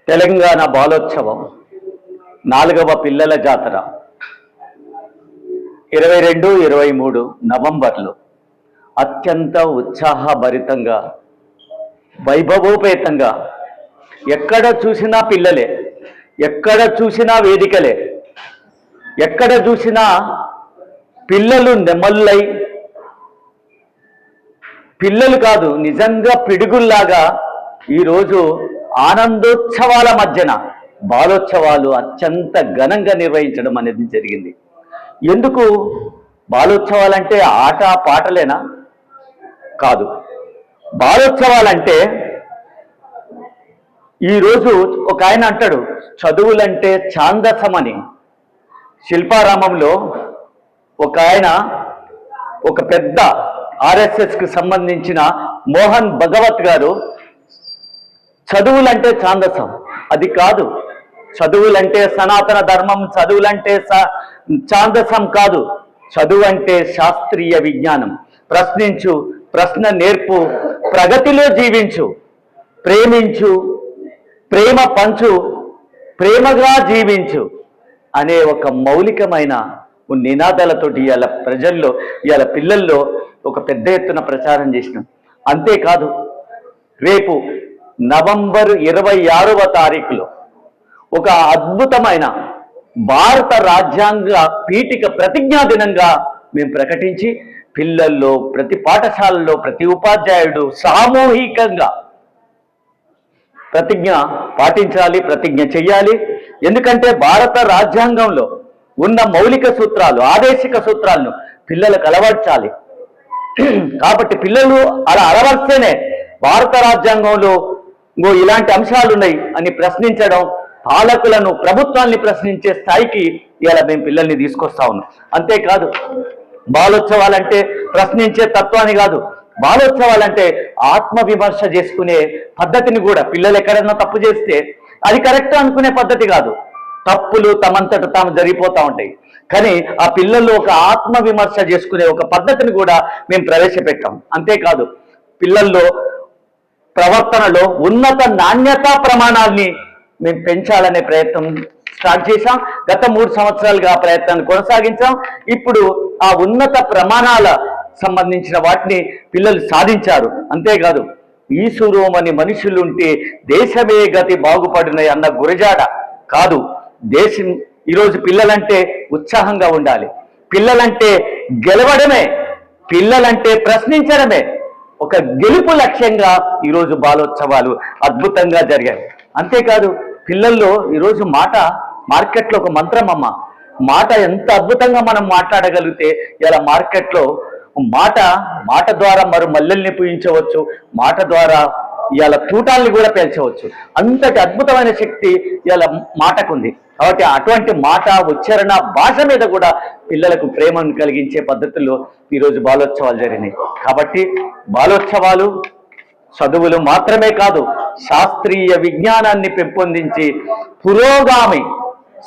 తెలంగాణ బాలోత్సవం 4వ పిల్లల జాతర 22-23 నవంబర్లో అత్యంత ఉత్సాహభరితంగా వైభవోపేతంగా ఎక్కడ చూసినా పిల్లలే, ఎక్కడ చూసినా వేదికలే, ఎక్కడ చూసినా పిల్లలు నెమళ్ళై, పిల్లలు కాదు నిజంగా పిడుగుల్లాగా ఈరోజు ఆనందోత్సవాల మధ్యన బాలోత్సవాలు అత్యంత ఘనంగా నిర్వహించడం అనేది జరిగింది. ఎందుకు బాలోత్సవాలంటే ఆట పాటలేనా? కాదు. బాలోత్సవాలంటే ఈరోజు ఒక ఆయన అంటాడు చదువులంటే ఛాందసమని. శిల్పారామంలో ఒక ఆయన, ఒక పెద్ద ఆర్ఎస్ఎస్కి సంబంధించిన మోహన్ భగవత్ గారు చదువులంటే ఛాందసం, అది కాదు. చదువులంటే సనాతన ధర్మం, చదువులంటే ఛాందసం కాదు. చదువు అంటే శాస్త్రీయ విజ్ఞానం. ప్రశ్నించు, ప్రశ్న నేర్పు, ప్రగతిలో జీవించు, ప్రేమించు, ప్రేమ పంచు, ప్రేమగా జీవించు అనే ఒక మౌలికమైన నినాదాలతోటి ఇవాళ ప్రజల్లో, ఇవాళ పిల్లల్లో ఒక పెద్ద ఎత్తున ప్రచారం చేసినాం. అంతేకాదు, రేపు నవంబర్ 26వ తారీఖులో ఒక అద్భుతమైన భారత రాజ్యాంగ పీఠిక ప్రతిజ్ఞా దినంగా మేము ప్రకటించి పిల్లల్లో, ప్రతి పాఠశాలలో ప్రతి ఉపాధ్యాయుడు సామూహికంగా ప్రతిజ్ఞ పాటించాలి, ప్రతిజ్ఞ చెయ్యాలి. ఎందుకంటే భారత రాజ్యాంగంలో ఉన్న మౌలిక సూత్రాలు, ఆదేశిక సూత్రాలను పిల్లలకు అలవర్చాలి. కాబట్టి పిల్లలు అలా అలవర్స్తేనే భారత రాజ్యాంగంలో ఇలాంటి అంశాలు ఉన్నాయి అని ప్రశ్నించడం, పాలకులను, ప్రభుత్వాన్ని ప్రశ్నించే స్థాయికి ఇలా మేము పిల్లల్ని తీసుకొస్తా ఉన్నాం. అంతేకాదు, బాలోత్సవాలంటే ప్రశ్నించే తత్వాన్ని కాదు, బాలోత్సవాలంటే ఆత్మవిమర్శ చేసుకునే పద్ధతిని కూడా, పిల్లలు ఎక్కడన్నా తప్పు చేస్తే అది కరెక్ట్ అనుకునే పద్ధతి కాదు. తప్పులు తమంతట తాము జరిగిపోతూ ఉంటాయి. కానీ ఆ పిల్లల్లో ఒక ఆత్మవిమర్శ చేసుకునే ఒక పద్ధతిని కూడా మేము ప్రవేశపెట్టాం. అంతేకాదు, పిల్లల్లో ప్రవర్తనలో ఉన్నత నాణ్యతా ప్రమాణాల్ని మేము పెంచాలనే ప్రయత్నం స్టార్ట్ చేశాం. గత 3 సంవత్సరాలుగా ఆ ప్రయత్నాన్ని కొనసాగించాం. ఇప్పుడు ఆ ఉన్నత ప్రమాణాల సంబంధించిన వాటిని పిల్లలు సాధించారు. అంతేకాదు, ఈసురోమని మనుషులుంటే దేశమే గతి బాగుపడినాయి అన్న గురజాడ కాదు. దేశం ఈరోజు పిల్లలంటే ఉత్సాహంగా ఉండాలి, పిల్లలంటే గెలవడమే, పిల్లలంటే ప్రశ్నించడమే ఒక గెలుపు లక్ష్యంగా ఈరోజు బాలోత్సవాలు అద్భుతంగా జరిగాయి. అంతేకాదు, పిల్లల్లో ఈరోజు మాట మార్కెట్లో ఒక మంత్రం అమ్మ. మాట ఎంత అద్భుతంగా మనం మాట్లాడగలిగితే ఇలా మార్కెట్లో మాట ద్వారా మరో మల్లెల్ని పూయించవచ్చు, మాట ద్వారా ఇవాళ తూటాల్ని కూడా పేల్చవచ్చు. అంతటి అద్భుతమైన శక్తి ఇవాళ మాటకుంది. కాబట్టి అటువంటి మాట, ఉచ్చారణ, భాష మీద కూడా పిల్లలకు ప్రేమను కలిగించే పద్ధతుల్లో ఈరోజు బాలోత్సవాలు జరిగినాయి. కాబట్టి బాలోత్సవాలు చదువులు మాత్రమే కాదు, శాస్త్రీయ విజ్ఞానాన్ని పెంపొందించి పురోగామి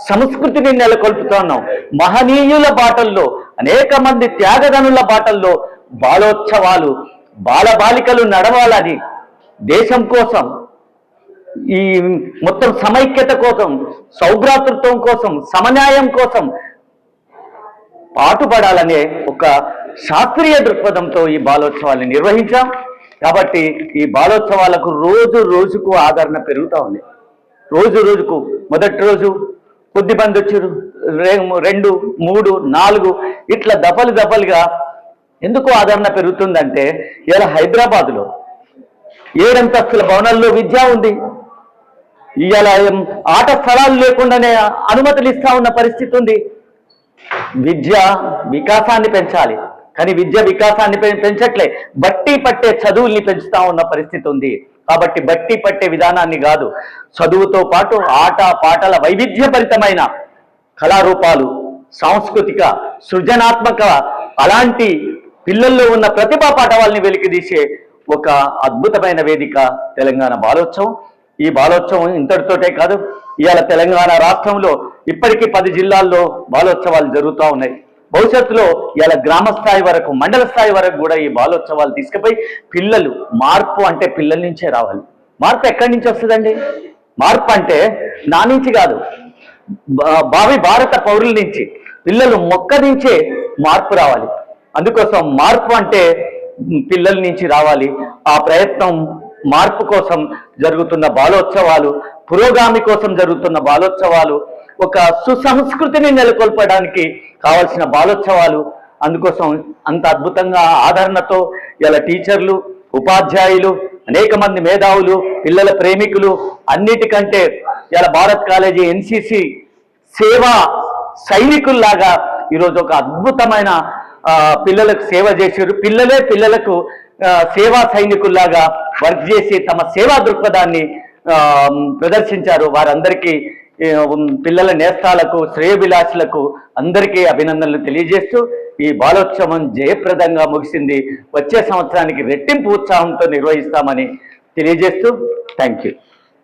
సంస్కృతిని నెలకొల్పుతున్నాం. మహనీయుల బాటల్లో, అనేక మంది త్యాగదనుల బాటల్లో బాలోత్సవాలు, బాలబాలికలు నడవాలని, దేశం కోసం, ఈ మొత్తం సమైక్యత కోసం, సౌభ్రాతృత్వం కోసం, సమన్యాయం కోసం పాటుపడాలనే ఒక శాస్త్రీయ దృక్పథంతో ఈ బాలోత్సవాన్ని నిర్వహించాం. కాబట్టి ఈ బాలోత్సవాలకు రోజు రోజుకు ఆదరణ పెరుగుతూ ఉంది. రోజు రోజుకు, మొదటి రోజు కొద్ది మంది వచ్చారు, 2, 3, 4 ఇట్లా దఫలుగా ఎందుకు ఆదరణ పెరుగుతుందంటే, ఇలా హైదరాబాదులో 7 అంతస్తుల భవనాల్లో విద్య ఉంది. ఇలా ఆట స్థలాలు లేకుండానే అనుమతులు ఇస్తా ఉన్న పరిస్థితి ఉంది. విద్య వికాసాన్ని పెంచాలి, కానీ విద్య వికాసాన్ని పెంచట్లే, బట్టి పట్టే చదువుల్ని పెంచుతా ఉన్న పరిస్థితి ఉంది. కాబట్టి బట్టి పట్టే విధానాన్ని కాదు, చదువుతో పాటు ఆట పాటల వైవిధ్యభరితమైన కళారూపాలు, సాంస్కృతిక సృజనాత్మక అలాంటి పిల్లల్లో ఉన్న ప్రతిభా పాఠవాల్ని వెలికితీసే ఒక అద్భుతమైన వేదిక తెలంగాణ బాలోత్సవం. ఈ బాలోత్సవం ఇంతటితోటే కాదు, ఇవాళ తెలంగాణ రాష్ట్రంలో ఇప్పటికీ 10 జిల్లాల్లో బాలోత్సవాలు జరుగుతూ ఉన్నాయి. భవిష్యత్తులో ఇలా గ్రామ స్థాయి వరకు, మండల స్థాయి వరకు కూడా ఈ బాలోత్సవాలు తీసుకుపోయి పిల్లలు, మార్పు అంటే పిల్లల నుంచే రావాలి. మార్పు ఎక్కడి నుంచి వస్తుందండి? మార్పు అంటే నా నుంచి కాదు, భావి భారత పౌరుల నుంచి, పిల్లలు మొక్క నుంచే మార్పు రావాలి. అందుకోసం మార్పు అంటే పిల్లల నుంచి రావాలి. ఆ ప్రయత్నం మార్పు కోసం జరుగుతున్న బాలోత్సవాలు, పురోగామి కోసం జరుగుతున్న బాలోత్సవాలు, ఒక సుసంస్కృతిని నెలకొల్పడానికి కావలసిన బాలోత్సవాలు. అందుకోసం అంత అద్భుతంగా ఆదరణతో ఇలా టీచర్లు, ఉపాధ్యాయులు, అనేక మంది మేధావులు, పిల్లల ప్రేమికులు, అన్నిటికంటే ఇలా భారత్ కాలేజీ ఎన్సిసి సేవా సైనికుల్లాగా ఈరోజు ఒక అద్భుతమైన పిల్లలకు సేవ చేశారు. పిల్లలే పిల్లలకు సేవా సైనికుల్లాగా వర్క్ చేసి తమ సేవా దృక్పథాన్ని ప్రదర్శించారు. వారందరికీ పిల్లల నేస్తాలకు, శ్రేయోభిలాషులకు అందరికీ అభినందనలు తెలియజేస్తూ ఈ బాలోత్సవం జయప్రదంగా ముగిసింది. వచ్చే సంవత్సరానికి రెట్టింపు ఉత్సాహంతో నిర్వహిస్తామని తెలియజేస్తూ థ్యాంక్ యూ.